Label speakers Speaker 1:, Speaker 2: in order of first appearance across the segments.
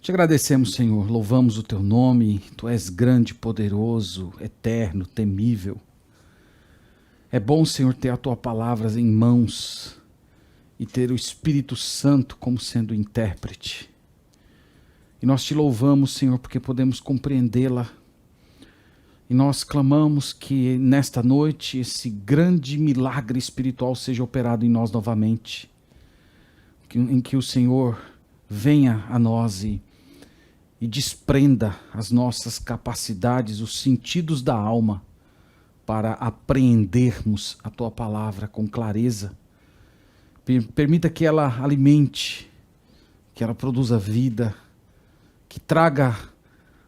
Speaker 1: Te agradecemos, Senhor, louvamos o teu nome, tu és grande, poderoso, eterno, temível. É bom, Senhor, ter a tua palavra em mãos e ter o Espírito Santo como sendo intérprete. E nós te louvamos, Senhor, porque podemos compreendê-la. E nós clamamos que nesta noite esse grande milagre espiritual seja operado em nós novamente. Em que o Senhor venha a nós e desprenda as nossas capacidades, os sentidos da alma, para apreendermos a tua palavra com clareza. Permita que ela alimente, que ela produza vida, que traga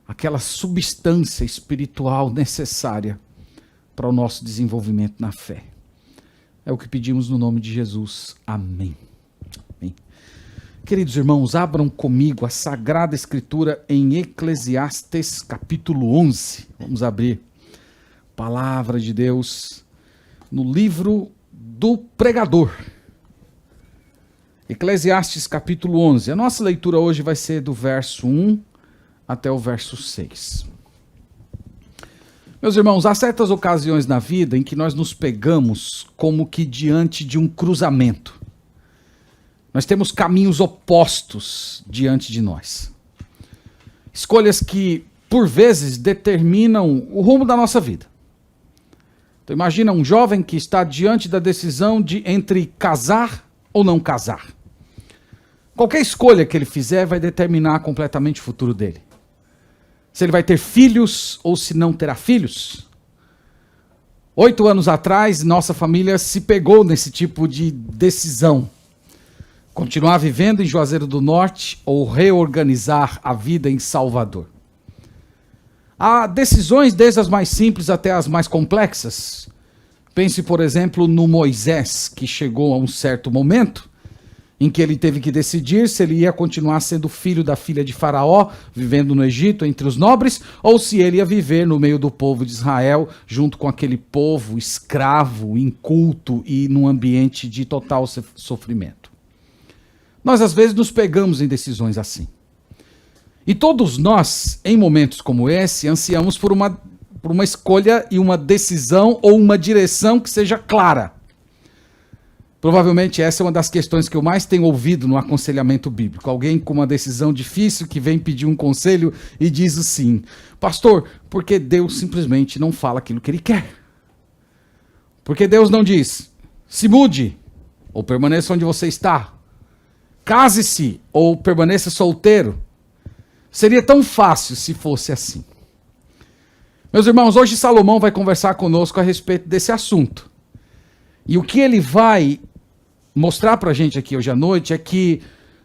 Speaker 1: aquela substância espiritual necessária para o nosso desenvolvimento na fé. É o que pedimos no nome de Jesus. Amém. Amém. Queridos irmãos, abram comigo a Sagrada Escritura em Eclesiastes capítulo 11. Vamos abrir. Palavra de Deus no livro do pregador. Eclesiastes capítulo 11. A nossa leitura hoje vai ser do verso 1 até o verso 6. Meus irmãos, há certas ocasiões na vida em que nós nos pegamos como que diante de um cruzamento. Nós temos caminhos opostos diante de nós. Escolhas que, por vezes, determinam o rumo da nossa vida. Então imagina um jovem que está diante da decisão de entre casar ou não casar. Qualquer escolha que ele fizer vai determinar completamente o futuro dele. Se ele vai ter filhos ou se não terá filhos. 8 anos atrás, nossa família se pegou nesse tipo de decisão. Continuar vivendo em Juazeiro do Norte ou reorganizar a vida em Salvador. Há decisões desde as mais simples até as mais complexas. Pense, por exemplo, no Moisés, que chegou a um certo momento em que ele teve que decidir se ele ia continuar sendo filho da filha de Faraó, vivendo no Egito entre os nobres, ou se ele ia viver no meio do povo de Israel, junto com aquele povo escravo, inculto e num ambiente de total sofrimento. Nós, às vezes, nos pegamos em decisões assim. E todos nós, em momentos como esse, ansiamos por uma escolha e uma decisão ou uma direção que seja clara. Provavelmente essa é uma das questões que eu mais tenho ouvido no aconselhamento bíblico. Alguém com uma decisão difícil que vem pedir um conselho e diz assim: pastor, porque Deus simplesmente não fala aquilo que ele quer? Porque Deus não diz, se mude, ou permaneça onde você está. Case-se, ou permaneça solteiro. Seria tão fácil se fosse assim. Meus irmãos, hoje Salomão vai conversar conosco a respeito desse assunto. E o que ele vai mostrar para a gente aqui hoje à noite é que,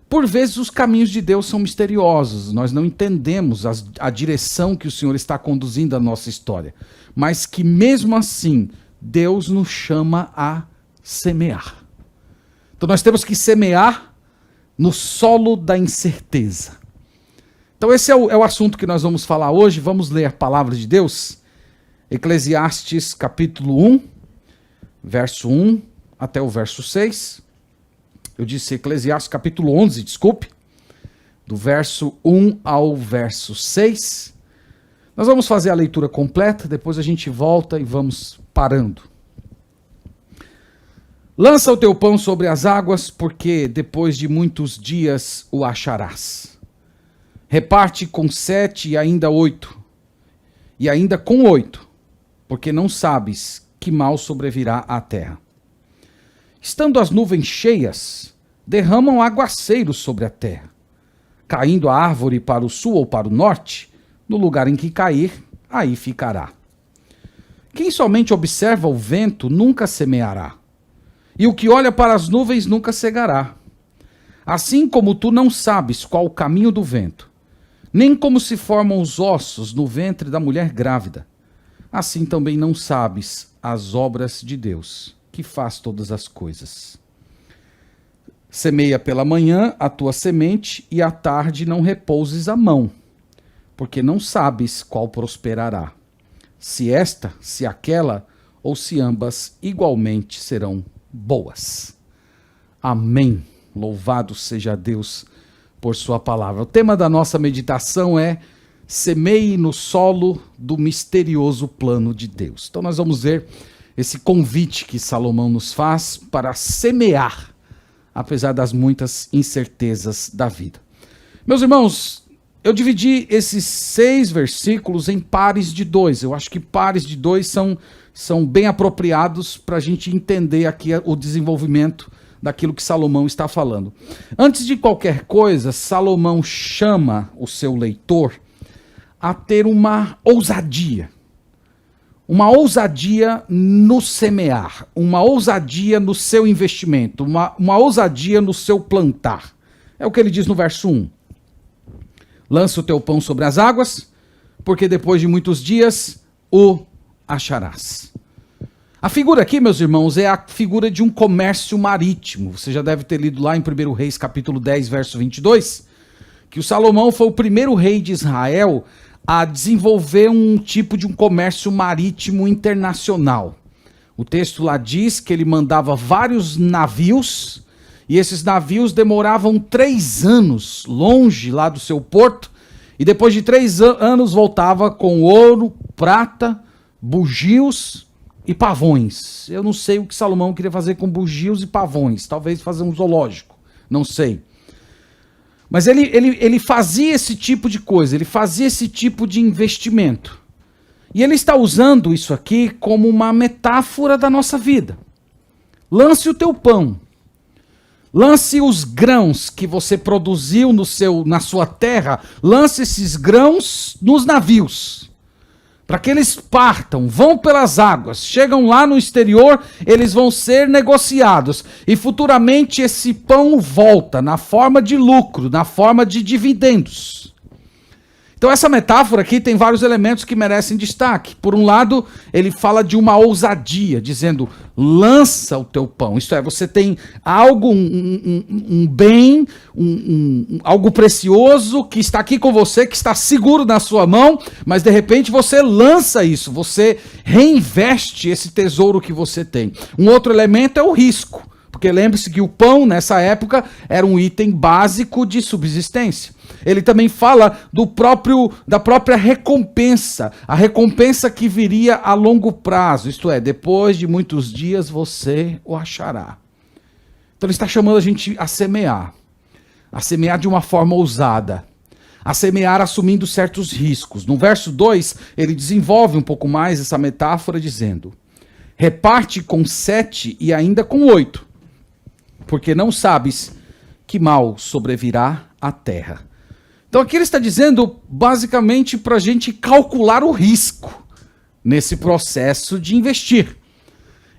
Speaker 1: por vezes, os caminhos de Deus são misteriosos. Nós não entendemos a direção que o Senhor está conduzindo a nossa história. Mas que, mesmo assim, Deus nos chama a semear. Então nós temos que semear no solo da incerteza. Então esse é o assunto que nós vamos falar hoje. Vamos ler a palavra de Deus. Eclesiastes capítulo 1, verso 1 até o verso 6. Eu disse Eclesiastes capítulo 11, desculpe. Do verso 1 ao verso 6. Nós vamos fazer a leitura completa, depois a gente volta e vamos parando. Lança o teu pão sobre as águas, porque depois de muitos dias o acharás. Reparte com 7 e ainda 8, e ainda com 8, porque não sabes que mal sobrevirá à terra. Estando as nuvens cheias, derramam aguaceiros sobre a terra. Caindo a árvore para o sul ou para o norte, no lugar em que cair, aí ficará. Quem somente observa o vento nunca semeará, e o que olha para as nuvens nunca cegará. Assim como tu não sabes qual o caminho do vento, nem como se formam os ossos no ventre da mulher grávida, assim também não sabes as obras de Deus, que faz todas as coisas. Semeia pela manhã a tua semente, e à tarde não repouses a mão, porque não sabes qual prosperará, se esta, se aquela, ou se ambas igualmente serão boas. Amém. Louvado seja Deus por sua palavra. O tema da nossa meditação é semeie no solo do misterioso plano de Deus. Então nós vamos ver esse convite que Salomão nos faz para semear, apesar das muitas incertezas da vida. Meus irmãos, eu dividi esses 6 versículos em pares de 2. Eu acho que pares de 2 são bem apropriados para a gente entender aqui o desenvolvimento daquilo que Salomão está falando. Antes de qualquer coisa, Salomão chama o seu leitor a ter uma ousadia. Uma ousadia no semear, uma ousadia no seu investimento, uma ousadia no seu plantar. É o que ele diz no verso 1. Lança o teu pão sobre as águas, porque depois de muitos dias o acharás. A figura aqui, meus irmãos, é a figura de um comércio marítimo. Você já deve ter lido lá em 1 Reis, capítulo 10, verso 22, que o Salomão foi o primeiro rei de Israel a desenvolver um tipo de um comércio marítimo internacional. O texto lá diz que ele mandava vários navios, e esses navios demoravam 3 anos longe lá do seu porto, e depois de 3 anos voltava com ouro, prata, bugios e pavões. Eu não sei o que Salomão queria fazer com bugios e pavões, talvez fazer um zoológico, não sei. Mas ele fazia esse tipo de coisa, ele fazia esse tipo de investimento. E ele está usando isso aqui como uma metáfora da nossa vida. Lance o teu pão. Lance os grãos que você produziu na sua terra, lance esses grãos nos navios, para que eles partam, vão pelas águas, chegam lá no exterior, eles vão ser negociados, e futuramente esse pão volta na forma de lucro, na forma de dividendos. Então essa metáfora aqui tem vários elementos que merecem destaque. Por um lado, ele fala de uma ousadia, dizendo, lança o teu pão. Isto é, você tem algo, um bem, algo precioso que está aqui com você, que está seguro na sua mão, mas de repente você lança isso, você reinveste esse tesouro que você tem. Um outro elemento é o risco, porque lembre-se que o pão, nessa época, era um item básico de subsistência. Ele também fala da própria recompensa, a recompensa que viria a longo prazo, isto é, depois de muitos dias você o achará. Então ele está chamando a gente a semear de uma forma ousada, a semear assumindo certos riscos. No verso 2, ele desenvolve um pouco mais essa metáfora dizendo, reparte com 7 e ainda com 8, porque não sabes que mal sobrevirá à terra. Então aqui ele está dizendo basicamente para a gente calcular o risco nesse processo de investir.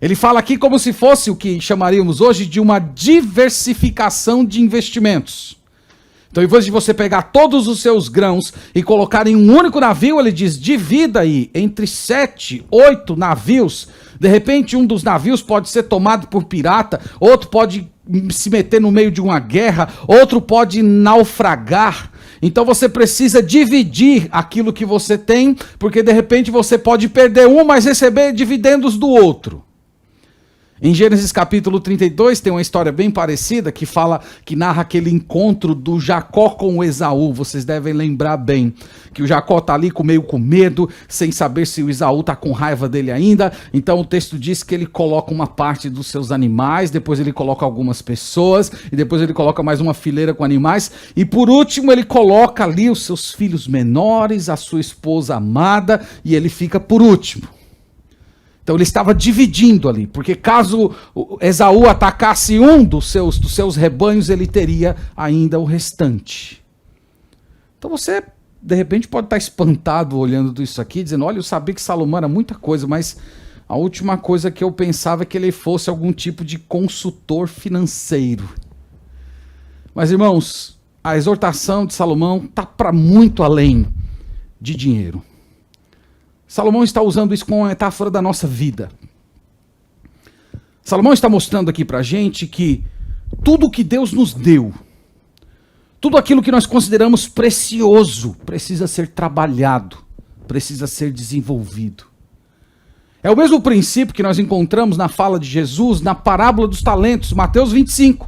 Speaker 1: Ele fala aqui como se fosse o que chamaríamos hoje de uma diversificação de investimentos. Então, em vez de você pegar todos os seus grãos e colocar em um único navio, ele diz, divida aí entre 7, 8 navios. De repente, um dos navios pode ser tomado por pirata, outro pode se meter no meio de uma guerra, outro pode naufragar. Então você precisa dividir aquilo que você tem, porque de repente você pode perder um, mas receber dividendos do outro. Em Gênesis capítulo 32 tem uma história bem parecida que narra aquele encontro do Jacó com o Esaú. Vocês devem lembrar bem que o Jacó está ali meio com medo, sem saber se o Esaú está com raiva dele ainda. Então o texto diz que ele coloca uma parte dos seus animais, depois ele coloca algumas pessoas, e depois ele coloca mais uma fileira com animais, e por último ele coloca ali os seus filhos menores, a sua esposa amada, e ele fica por último. Então ele estava dividindo ali, porque caso Esaú atacasse um dos seus rebanhos, ele teria ainda o restante. Então você, de repente, pode estar espantado olhando tudo isso aqui, dizendo, olha, eu sabia que Salomão era muita coisa, mas a última coisa que eu pensava é que ele fosse algum tipo de consultor financeiro. Mas, irmãos, a exortação de Salomão está para muito além de dinheiro. Salomão está usando isso como uma metáfora da nossa vida. Salomão está mostrando aqui para a gente que tudo que Deus nos deu, tudo aquilo que nós consideramos precioso, precisa ser trabalhado, precisa ser desenvolvido. É o mesmo princípio que nós encontramos na fala de Jesus, na parábola dos talentos, Mateus 25,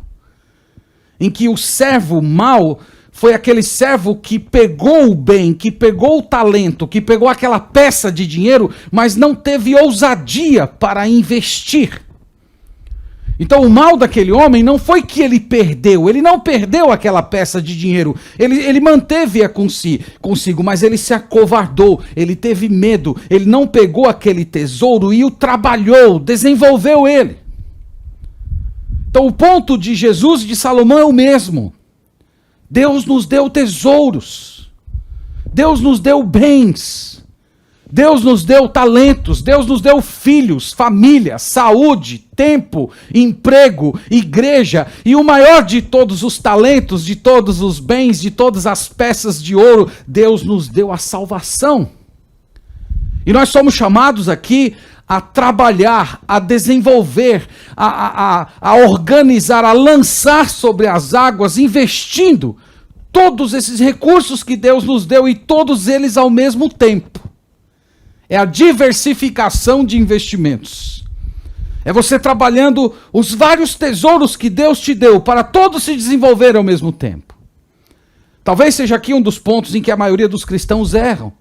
Speaker 1: em que o servo mau foi aquele servo que pegou o bem, que pegou o talento, que pegou aquela peça de dinheiro, mas não teve ousadia para investir. Então o mal daquele homem não foi que ele perdeu, ele não perdeu aquela peça de dinheiro, ele manteve-a consigo, mas ele se acovardou, ele teve medo, ele não pegou aquele tesouro e o trabalhou, desenvolveu ele. Então o ponto de Jesus e de Salomão é o mesmo. Deus nos deu tesouros, Deus nos deu bens, Deus nos deu talentos, Deus nos deu filhos, família, saúde, tempo, emprego, igreja, e o maior de todos os talentos, de todos os bens, de todas as peças de ouro, Deus nos deu a salvação. E nós somos chamados aqui a trabalhar, a desenvolver, a organizar, a lançar sobre as águas, investindo todos esses recursos que Deus nos deu e todos eles ao mesmo tempo. É a diversificação de investimentos. É você trabalhando os vários tesouros que Deus te deu para todos se desenvolver ao mesmo tempo. Talvez seja aqui um dos pontos em que a maioria dos cristãos erram.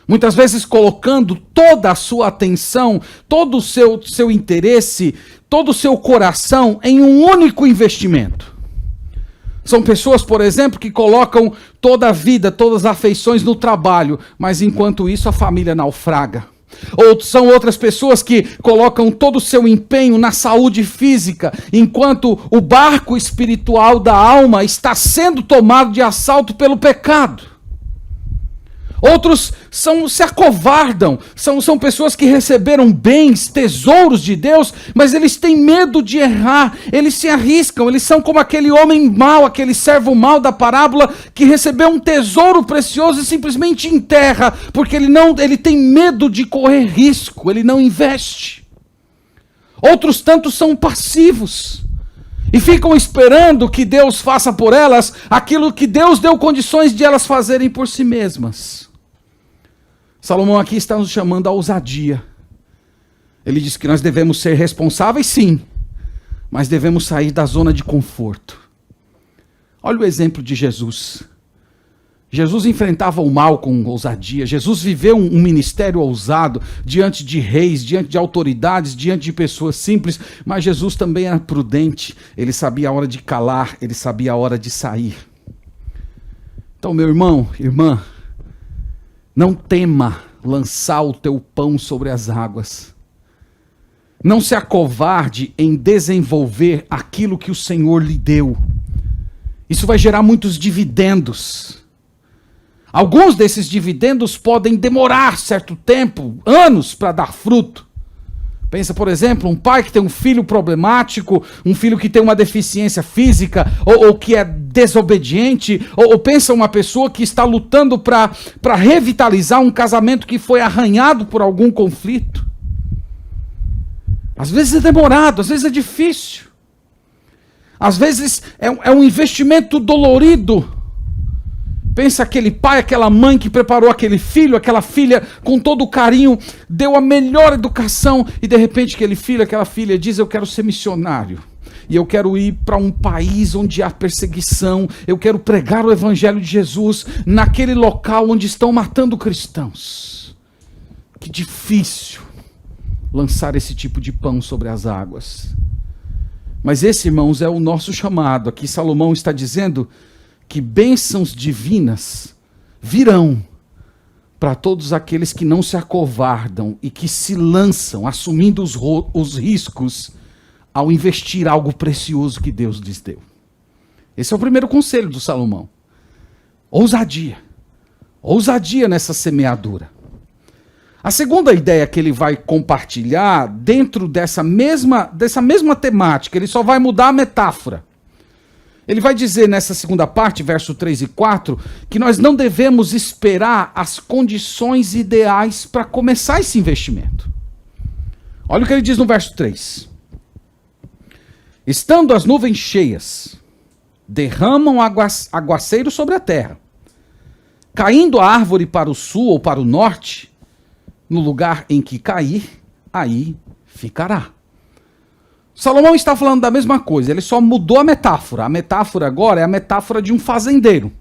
Speaker 1: Muitas vezes colocando toda a sua atenção, todo o seu interesse, todo o seu coração em um único investimento. São pessoas, por exemplo, que colocam toda a vida, todas as afeições no trabalho, mas enquanto isso a família naufraga. Ou são outras pessoas que colocam todo o seu empenho na saúde física, enquanto o barco espiritual da alma está sendo tomado de assalto pelo pecado. Outros se acovardam, são pessoas que receberam bens, tesouros de Deus, mas eles têm medo de errar, eles se arriscam, eles são como aquele homem mau, aquele servo mau da parábola, que recebeu um tesouro precioso e simplesmente enterra, porque ele tem medo de correr risco, ele não investe. Outros tantos são passivos, e ficam esperando que Deus faça por elas aquilo que Deus deu condições de elas fazerem por si mesmas. Salomão aqui está nos chamando à ousadia. Ele diz que nós devemos ser responsáveis, sim, mas devemos sair da zona de conforto. Olha o exemplo de Jesus. Jesus enfrentava o mal com ousadia. Jesus viveu um ministério ousado diante de reis, diante de autoridades, diante de pessoas simples, mas Jesus também era prudente. Ele sabia a hora de calar, ele sabia a hora de sair. Então, meu irmão, irmã, não tema lançar o teu pão sobre as águas. Não se acovarde em desenvolver aquilo que o Senhor lhe deu. Isso vai gerar muitos dividendos. Alguns desses dividendos podem demorar certo tempo, anos, para dar fruto. Pensa, por exemplo, um pai que tem um filho problemático, um filho que tem uma deficiência física, ou que é desobediente, ou pensa uma pessoa que está lutando para revitalizar um casamento que foi arranhado por algum conflito. Às vezes é demorado, às vezes é difícil. Às vezes é um investimento dolorido. Pensa aquele pai, aquela mãe que preparou aquele filho, aquela filha com todo o carinho, deu a melhor educação e de repente aquele filho, aquela filha diz: eu quero ser missionário e eu quero ir para um país onde há perseguição, eu quero pregar o evangelho de Jesus naquele local onde estão matando cristãos. Que difícil lançar esse tipo de pão sobre as águas. Mas esse, irmãos, é o nosso chamado. Aqui Salomão está dizendo que bênçãos divinas virão para todos aqueles que não se acovardam e que se lançam, assumindo os riscos ao investir algo precioso que Deus lhes deu. Esse é o primeiro conselho do Salomão. Ousadia. Ousadia nessa semeadura. A segunda ideia que ele vai compartilhar dentro dessa mesma temática, ele só vai mudar a metáfora. Ele vai dizer nessa segunda parte, verso 3 e 4, que nós não devemos esperar as condições ideais para começar esse investimento. Olha o que ele diz no verso 3. Estando as nuvens cheias, derramam aguaceiro sobre a terra. Caindo a árvore para o sul ou para o norte, no lugar em que cair, aí ficará. Salomão está falando da mesma coisa, ele só mudou a metáfora. A metáfora agora é a metáfora de um fazendeiro.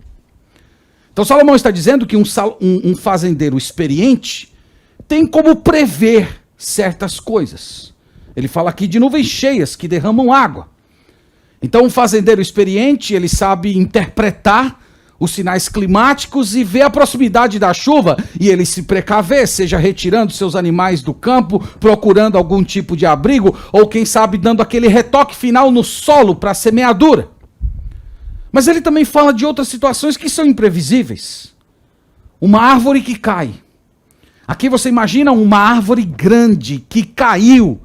Speaker 1: Então Salomão está dizendo que um fazendeiro experiente tem como prever certas coisas. Ele fala aqui de nuvens cheias que derramam água. Então um fazendeiro experiente, ele sabe interpretar os sinais climáticos e ver a proximidade da chuva, e ele se precaver, seja retirando seus animais do campo, procurando algum tipo de abrigo, ou quem sabe dando aquele retoque final no solo para a semeadura. Mas ele também fala de outras situações que são imprevisíveis. Uma árvore que cai. Aqui você imagina uma árvore grande que caiu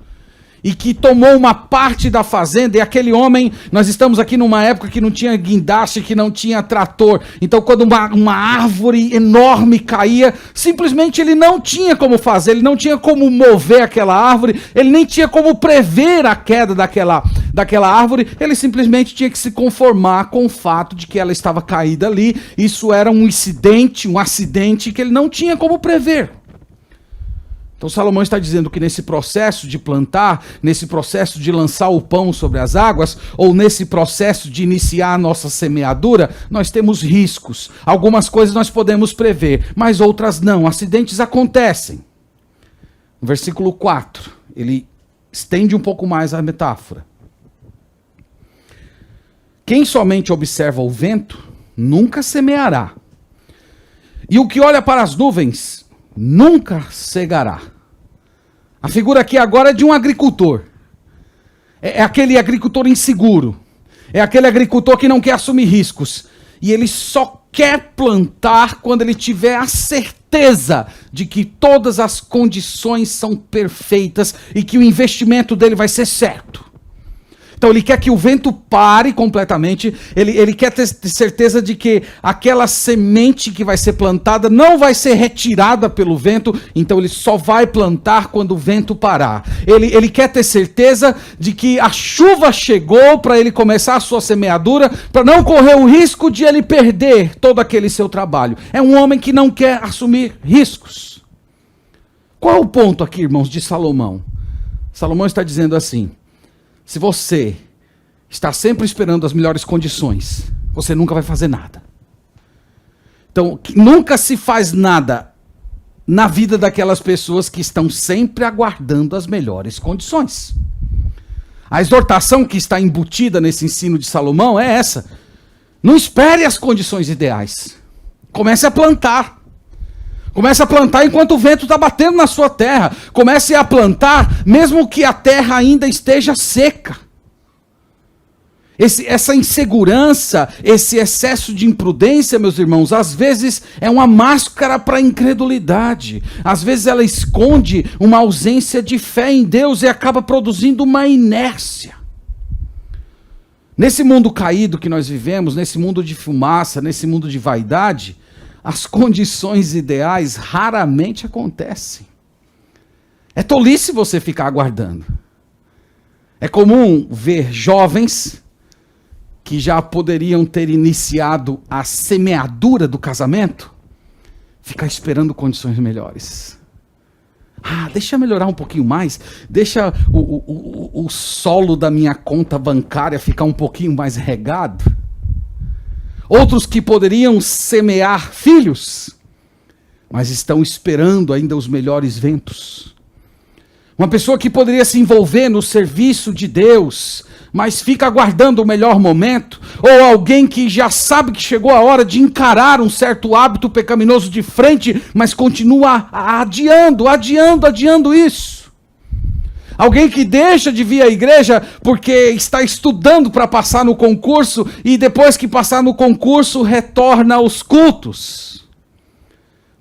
Speaker 1: e que tomou uma parte da fazenda, e aquele homem, nós estamos aqui numa época que não tinha guindaste, que não tinha trator, então quando uma árvore enorme caía, simplesmente ele não tinha como fazer, ele não tinha como mover aquela árvore, ele nem tinha como prever a queda daquela árvore, ele simplesmente tinha que se conformar com o fato de que ela estava caída ali. Isso era um acidente que ele não tinha como prever. Então Salomão está dizendo que nesse processo de plantar, nesse processo de lançar o pão sobre as águas, ou nesse processo de iniciar a nossa semeadura, nós temos riscos. Algumas coisas nós podemos prever, mas outras não. Acidentes acontecem. No versículo 4, ele estende um pouco mais a metáfora. Quem somente observa o vento, nunca semeará. E o que olha para as nuvens, nunca cegará. A figura aqui agora é de um agricultor. É aquele agricultor inseguro. É aquele agricultor que não quer assumir riscos. E ele só quer plantar quando ele tiver a certeza de que todas as condições são perfeitas e que o investimento dele vai ser certo. Então ele quer que o vento pare completamente, ele quer ter certeza de que aquela semente que vai ser plantada não vai ser retirada pelo vento, então ele só vai plantar quando o vento parar. Ele quer ter certeza de que a chuva chegou para ele começar a sua semeadura, para não correr o risco de ele perder todo aquele seu trabalho. É um homem que não quer assumir riscos. Qual é o ponto aqui, irmãos, de Salomão? Salomão está dizendo assim: se você está sempre esperando as melhores condições, você nunca vai fazer nada. Então, nunca se faz nada na vida daquelas pessoas que estão sempre aguardando as melhores condições. A exortação que está embutida nesse ensino de Salomão é essa: não espere as condições ideais. Comece a plantar. Comece a plantar enquanto o vento está batendo na sua terra. Comece a plantar mesmo que a terra ainda esteja seca. Essa insegurança, esse excesso de imprudência, meus irmãos, às vezes é uma máscara para a incredulidade. Às vezes ela esconde uma ausência de fé em Deus e acaba produzindo uma inércia. Nesse mundo caído que nós vivemos, nesse mundo de fumaça, nesse mundo de vaidade, as condições ideais raramente acontecem. É tolice você ficar aguardando. É comum ver jovens que já poderiam ter iniciado a semeadura do casamento ficar esperando condições melhores. Deixa melhorar um pouquinho mais, deixa o solo da minha conta bancária ficar um pouquinho mais regado. Outros que poderiam semear filhos, mas estão esperando ainda os melhores ventos. Uma pessoa que poderia se envolver no serviço de Deus, mas fica aguardando o melhor momento. Ou alguém que já sabe que chegou a hora de encarar um certo hábito pecaminoso de frente, mas continua adiando isso. Alguém que deixa de vir à igreja porque está estudando para passar no concurso e depois que passar no concurso retorna aos cultos.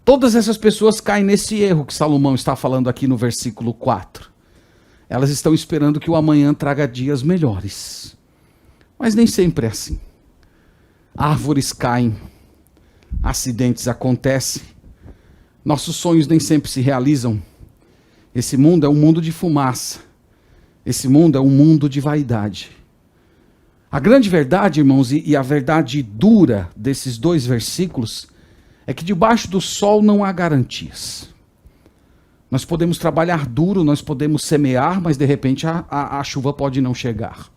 Speaker 1: Todas essas pessoas caem nesse erro que Salomão está falando aqui no versículo 4. Elas estão esperando que o amanhã traga dias melhores. Mas nem sempre é assim. Árvores caem, acidentes acontecem, nossos sonhos nem sempre se realizam. Esse mundo é um mundo de fumaça. Esse mundo é um mundo de vaidade. A grande verdade, irmãos, e a verdade dura desses dois versículos, é que debaixo do sol não há garantias. Nós podemos trabalhar duro, nós podemos semear, mas de repente a chuva pode não chegar.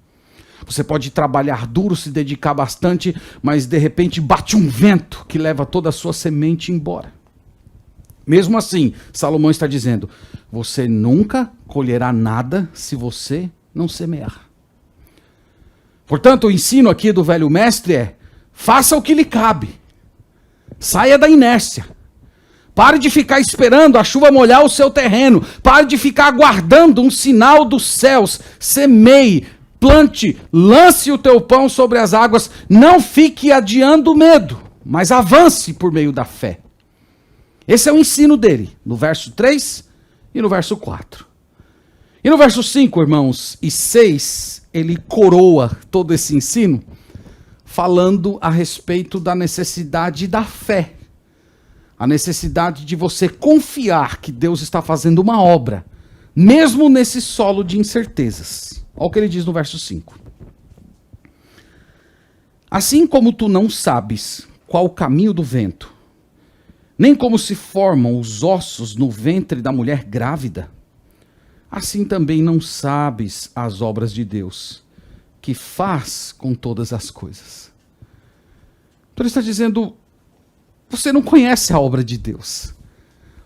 Speaker 1: Você pode trabalhar duro, se dedicar bastante, mas de repente bate um vento que leva toda a sua semente embora. Mesmo assim, Salomão está dizendo, você nunca colherá nada se você não semear. Portanto, o ensino aqui do velho mestre é, faça o que lhe cabe. Saia da inércia. Pare de ficar esperando a chuva molhar o seu terreno. Pare de ficar aguardando um sinal dos céus. Semeie, plante, lance o teu pão sobre as águas. Não fique adiando o medo, mas avance por meio da fé. Esse é o ensino dele, no verso 3 e no verso 4. E no verso 5, irmãos, e 6, ele coroa todo esse ensino, falando a respeito da necessidade da fé. A necessidade de você confiar que Deus está fazendo uma obra, mesmo nesse solo de incertezas. Olha o que ele diz no verso 5. Assim como tu não sabes qual o caminho do vento, nem como se formam os ossos no ventre da mulher grávida, assim também não sabes as obras de Deus, que faz com todas as coisas. Então ele está dizendo, você não conhece a obra de Deus.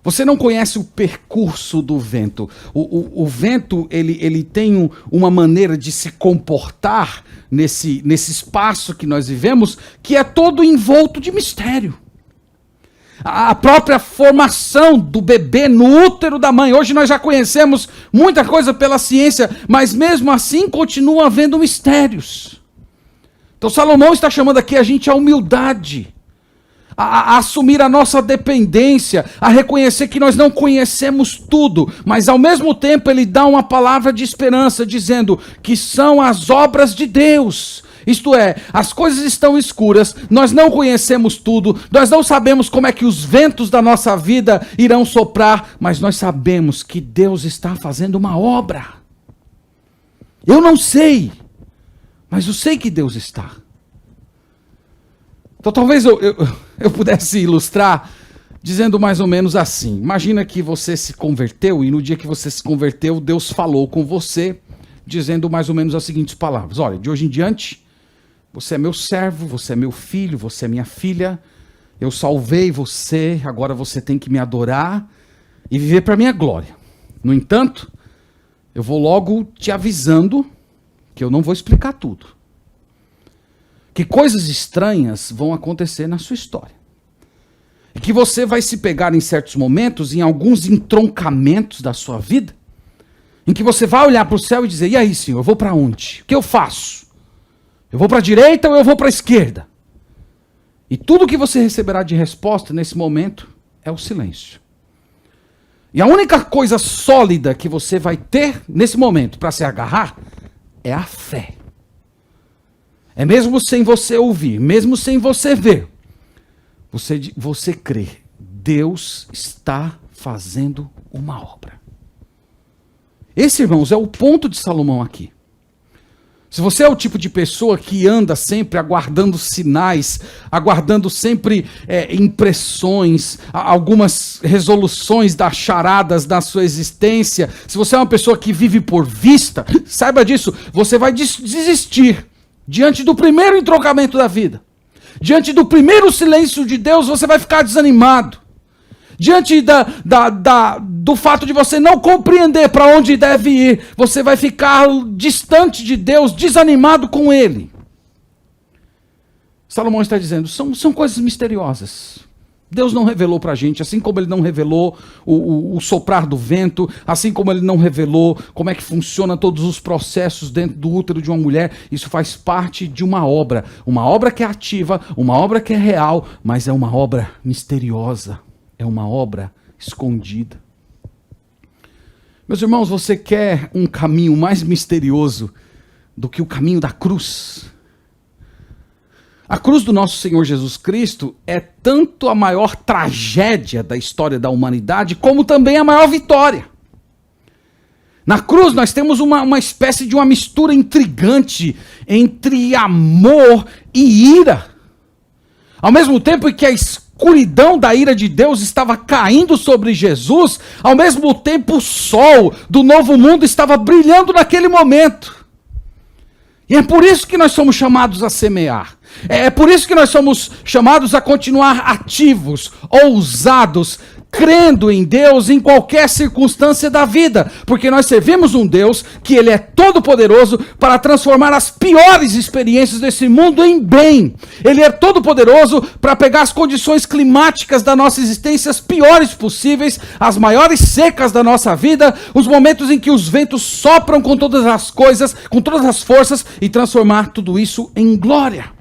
Speaker 1: Você não conhece o percurso do vento. O vento, ele tem uma maneira de se comportar nesse espaço que nós vivemos, que é todo envolto de mistério. A própria formação do bebê no útero da mãe. Hoje nós já conhecemos muita coisa pela ciência, mas mesmo assim continua havendo mistérios. Então Salomão está chamando aqui a gente à humildade, a assumir a nossa dependência, a reconhecer que nós não conhecemos tudo, mas ao mesmo tempo ele dá uma palavra de esperança, dizendo que são as obras de Deus. Isto é, as coisas estão escuras, nós não conhecemos tudo, nós não sabemos como é que os ventos da nossa vida irão soprar, mas nós sabemos que Deus está fazendo uma obra. Eu não sei, mas eu sei que Deus está. Então talvez eu pudesse ilustrar dizendo mais ou menos assim. Imagina que você se converteu e no dia que você se converteu, Deus falou com você, dizendo mais ou menos as seguintes palavras. Olha, de hoje em diante, você é meu servo, você é meu filho, você é minha filha, eu salvei você, agora você tem que me adorar e viver para a minha glória. No entanto, eu vou logo te avisando que eu não vou explicar tudo. Que coisas estranhas vão acontecer na sua história. E que você vai se pegar em certos momentos, em alguns entroncamentos da sua vida, em que você vai olhar para o céu e dizer, e aí, Senhor, eu vou para onde? O que eu faço? Eu vou para a direita ou eu vou para a esquerda? E tudo que você receberá de resposta nesse momento é o silêncio. E a única coisa sólida que você vai ter nesse momento para se agarrar é a fé. É mesmo sem você ouvir, mesmo sem você ver, você crê, Deus está fazendo uma obra. Esse, irmãos, é o ponto de Salomão aqui. Se você é o tipo de pessoa que anda sempre aguardando sinais, aguardando sempre impressões, algumas resoluções das charadas da sua existência, se você é uma pessoa que vive por vista, saiba disso, você vai desistir diante do primeiro entroncamento da vida. Diante do primeiro silêncio de Deus, você vai ficar desanimado. Diante do fato de você não compreender para onde deve ir, você vai ficar distante de Deus, desanimado com Ele. Salomão está dizendo, são coisas misteriosas. Deus não revelou para a gente, assim como Ele não revelou o soprar do vento, assim como Ele não revelou como é que funciona todos os processos dentro do útero de uma mulher. Isso faz parte de uma obra que é ativa, uma obra que é real, mas é uma obra misteriosa. É uma obra escondida. Meus irmãos, você quer um caminho mais misterioso do que o caminho da cruz? A cruz do nosso Senhor Jesus Cristo é tanto a maior tragédia da história da humanidade, como também a maior vitória. Na cruz nós temos uma espécie de uma mistura intrigante entre amor e ira. Ao mesmo tempo que a escuridão da ira de Deus estava caindo sobre Jesus, ao mesmo tempo o sol do novo mundo estava brilhando naquele momento. E é por isso que nós somos chamados a semear. É por isso que nós somos chamados a continuar ativos, ousados, crendo em Deus em qualquer circunstância da vida, porque nós servimos um Deus que Ele é todo poderoso para transformar as piores experiências desse mundo em bem. Ele é todo poderoso para pegar as condições climáticas da nossa existência, as piores possíveis, as maiores secas da nossa vida, os momentos em que os ventos sopram com todas as coisas, com todas as forças, e transformar tudo isso em glória.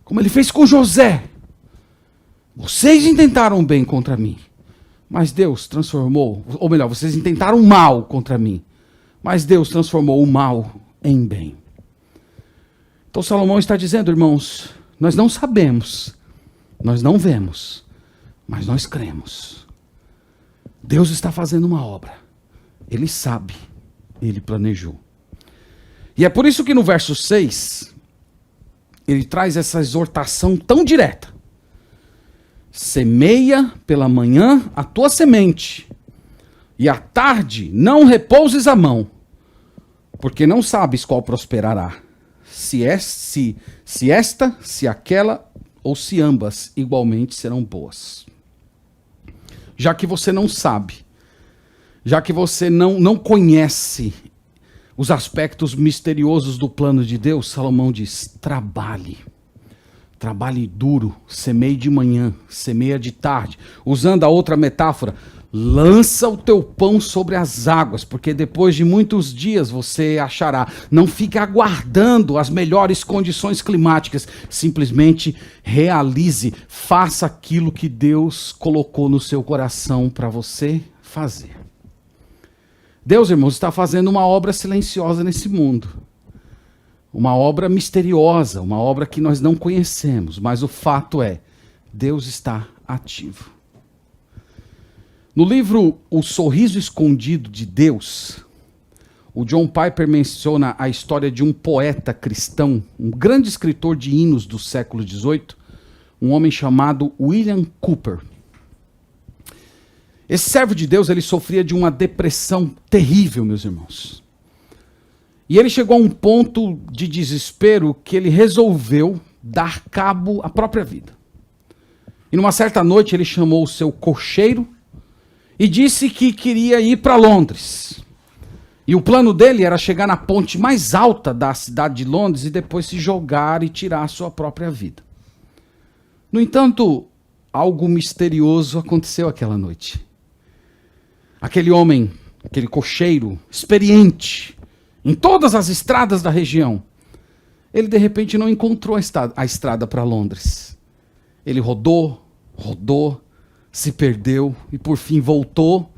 Speaker 1: Como Ele fez com José. Vocês intentaram bem contra mim, mas Deus transformou, ou melhor, vocês intentaram mal contra mim, mas Deus transformou o mal em bem. Então Salomão está dizendo, irmãos, nós não sabemos, nós não vemos, mas nós cremos. Deus está fazendo uma obra. Ele sabe, Ele planejou. E é por isso que no verso 6, ele traz essa exortação tão direta. Semeia pela manhã a tua semente, e à tarde não repouses a mão, porque não sabes qual prosperará, se esta, se aquela, ou se ambas igualmente serão boas. Já que você não sabe, já que você não conhece os aspectos misteriosos do plano de Deus, Salomão diz, trabalhe. Trabalhe duro, semeie de manhã, semeia de tarde. Usando a outra metáfora, lança o teu pão sobre as águas, porque depois de muitos dias você achará. Não fique aguardando as melhores condições climáticas. Simplesmente realize, faça aquilo que Deus colocou no seu coração para você fazer. Deus, irmãos, está fazendo uma obra silenciosa nesse mundo. Uma obra misteriosa, uma obra que nós não conhecemos, mas o fato é, Deus está ativo. No livro O Sorriso Escondido de Deus, o John Piper menciona a história de um poeta cristão, um grande escritor de hinos do século XVIII, um homem chamado William Cowper. Esse servo de Deus, ele sofria de uma depressão terrível, meus irmãos. E ele chegou a um ponto de desespero que ele resolveu dar cabo à própria vida. E numa certa noite ele chamou o seu cocheiro e disse que queria ir para Londres. E o plano dele era chegar na ponte mais alta da cidade de Londres e depois se jogar e tirar a sua própria vida. No entanto, algo misterioso aconteceu aquela noite. Aquele homem, aquele cocheiro experiente em todas as estradas da região, ele de repente não encontrou a estrada para Londres. Ele rodou, se perdeu e por fim voltou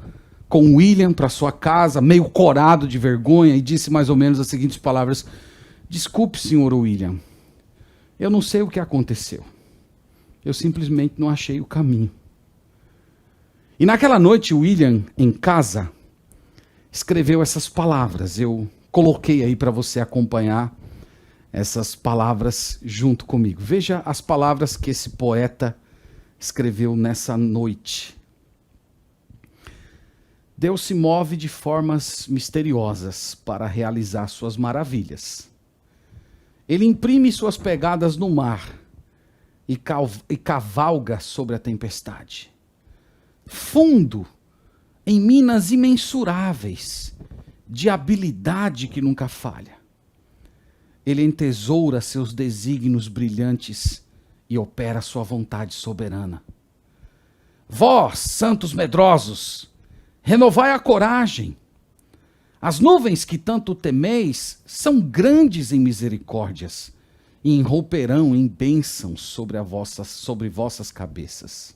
Speaker 1: com William para sua casa, meio corado de vergonha, e disse mais ou menos as seguintes palavras: desculpe, senhor William, eu não sei o que aconteceu. Eu simplesmente não achei o caminho. E naquela noite, William, em casa, escreveu essas palavras. Eu coloquei aí para você acompanhar essas palavras junto comigo. Veja as palavras que esse poeta escreveu nessa noite. Deus se move de formas misteriosas para realizar suas maravilhas. Ele imprime suas pegadas no mar e cavalga sobre a tempestade. Fundo em minas imensuráveis de habilidade que nunca falha. Ele entesoura seus desígnios brilhantes e opera sua vontade soberana. Vós, santos medrosos, renovai a coragem. As nuvens que tanto temeis são grandes em misericórdias e enrolperão em bênçãos sobre vossas cabeças.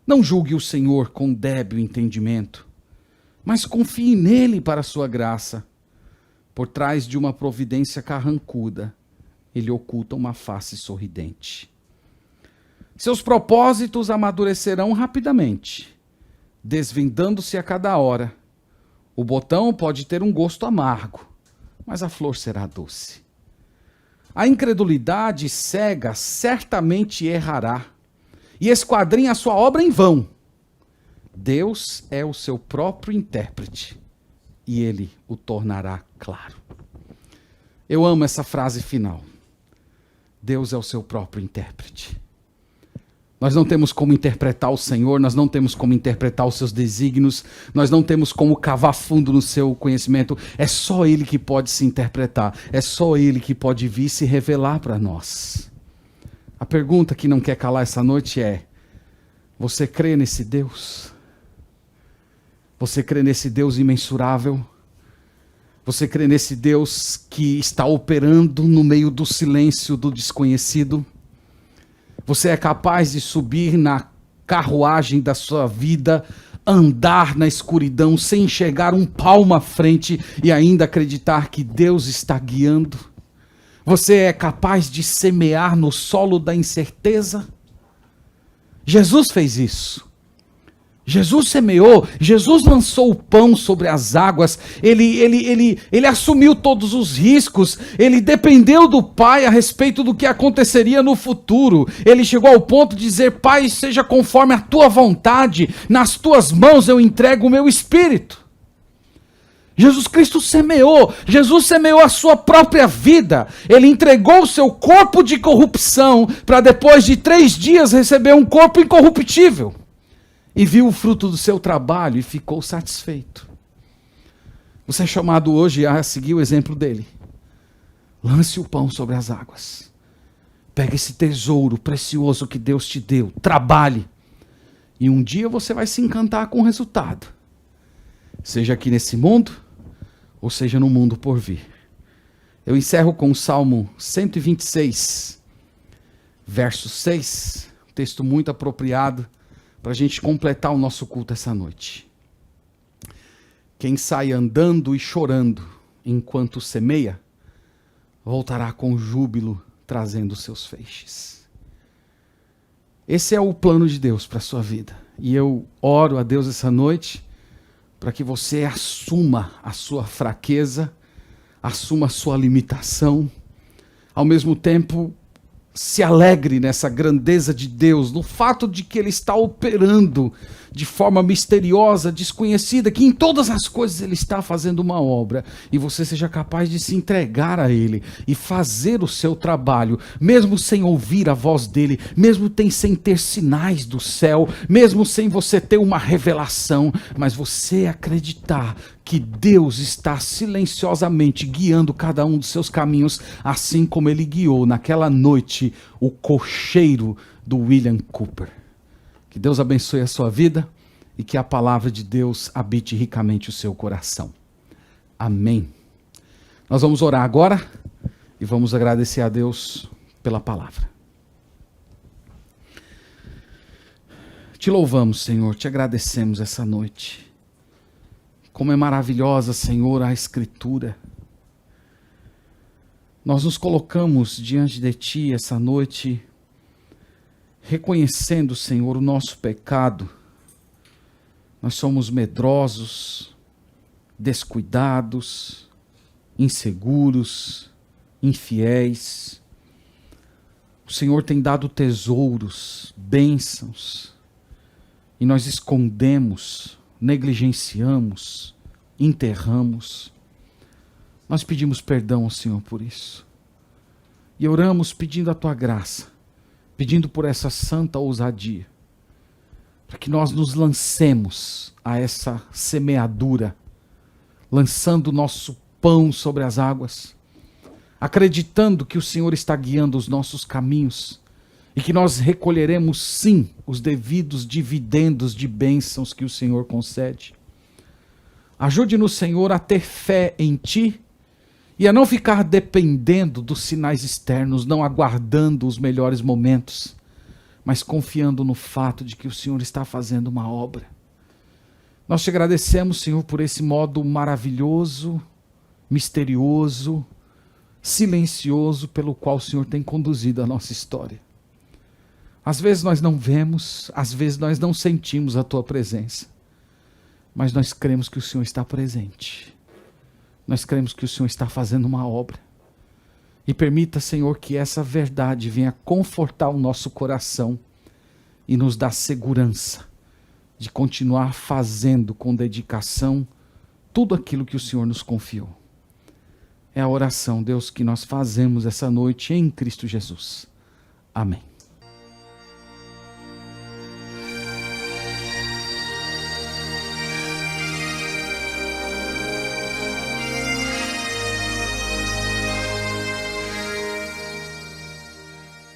Speaker 1: Não julgue o Senhor com débil entendimento, mas confie nele para a sua graça. Por trás de uma providência carrancuda, ele oculta uma face sorridente. Seus propósitos amadurecerão rapidamente, desvendando-se a cada hora. O botão pode ter um gosto amargo, mas a flor será doce. A incredulidade cega certamente errará, e esquadrinha a sua obra em vão. Deus é o seu próprio intérprete e ele o tornará claro. Eu amo essa frase final. Deus é o seu próprio intérprete. Nós não temos como interpretar o Senhor, nós não temos como interpretar os seus desígnios, nós não temos como cavar fundo no seu conhecimento. É só Ele que pode se interpretar, é só Ele que pode vir se revelar para nós. A pergunta que não quer calar essa noite é: você crê nesse Deus? Você crê nesse Deus imensurável? Você crê nesse Deus que está operando no meio do silêncio do desconhecido? Você é capaz de subir na carruagem da sua vida, andar na escuridão sem enxergar um palmo à frente e ainda acreditar que Deus está guiando? Você é capaz de semear no solo da incerteza? Jesus fez isso. Jesus semeou, Jesus lançou o pão sobre as águas, ele assumiu todos os riscos, ele dependeu do Pai a respeito do que aconteceria no futuro. Ele chegou ao ponto de dizer: Pai, seja conforme a tua vontade, nas tuas mãos eu entrego o meu espírito. Jesus Cristo semeou, Jesus semeou a sua própria vida, ele entregou o seu corpo de corrupção para depois de 3 dias receber um corpo incorruptível. E viu o fruto do seu trabalho e ficou satisfeito. Você é chamado hoje a seguir o exemplo dele. Lance o pão sobre as águas. Pegue esse tesouro precioso que Deus te deu. Trabalhe. E um dia você vai se encantar com o resultado. Seja aqui nesse mundo, ou seja no mundo por vir. Eu encerro com o Salmo 126, verso 6. Um texto muito apropriado para a gente completar o nosso culto essa noite. Quem sai andando e chorando enquanto semeia, voltará com júbilo trazendo seus feixes. Esse é o plano de Deus para a sua vida. E eu oro a Deus essa noite para que você assuma a sua fraqueza, assuma a sua limitação, ao mesmo tempo se alegre nessa grandeza de Deus, no fato de que Ele está operando de forma misteriosa, desconhecida, que em todas as coisas Ele está fazendo uma obra, e você seja capaz de se entregar a Ele e fazer o seu trabalho, mesmo sem ouvir a voz dEle, mesmo sem ter sinais do céu, mesmo sem você ter uma revelação, mas você acreditar que Deus está silenciosamente guiando cada um dos seus caminhos, assim como Ele guiou naquela noite o cocheiro do William Cooper. Que Deus abençoe a sua vida e que a palavra de Deus habite ricamente o seu coração. Amém. Nós vamos orar agora e vamos agradecer a Deus pela palavra. Te louvamos, Senhor, te agradecemos essa noite. Como é maravilhosa, Senhor, a Escritura. Nós nos colocamos diante de Ti essa noite, reconhecendo, Senhor, o nosso pecado. Nós somos medrosos, descuidados, inseguros, infiéis. O Senhor tem dado tesouros, bênçãos, e nós escondemos, negligenciamos, enterramos. Nós pedimos perdão ao Senhor por isso. E oramos pedindo a Tua graça, pedindo por essa santa ousadia, para que nós nos lancemos a essa semeadura, lançando o nosso pão sobre as águas, acreditando que o Senhor está guiando os nossos caminhos, e que nós recolheremos sim os devidos dividendos de bênçãos que o Senhor concede. Ajude-nos, Senhor, a ter fé em Ti e a não ficar dependendo dos sinais externos, não aguardando os melhores momentos, mas confiando no fato de que o Senhor está fazendo uma obra. Nós te agradecemos, Senhor, por esse modo maravilhoso, misterioso, silencioso pelo qual o Senhor tem conduzido a nossa história. Às vezes nós não vemos, às vezes nós não sentimos a Tua presença, mas nós cremos que o Senhor está presente. Nós cremos que o Senhor está fazendo uma obra. E permita, Senhor, que essa verdade venha confortar o nosso coração e nos dá segurança de continuar fazendo com dedicação tudo aquilo que o Senhor nos confiou. É a oração, Deus, que nós fazemos essa noite em Cristo Jesus. Amém.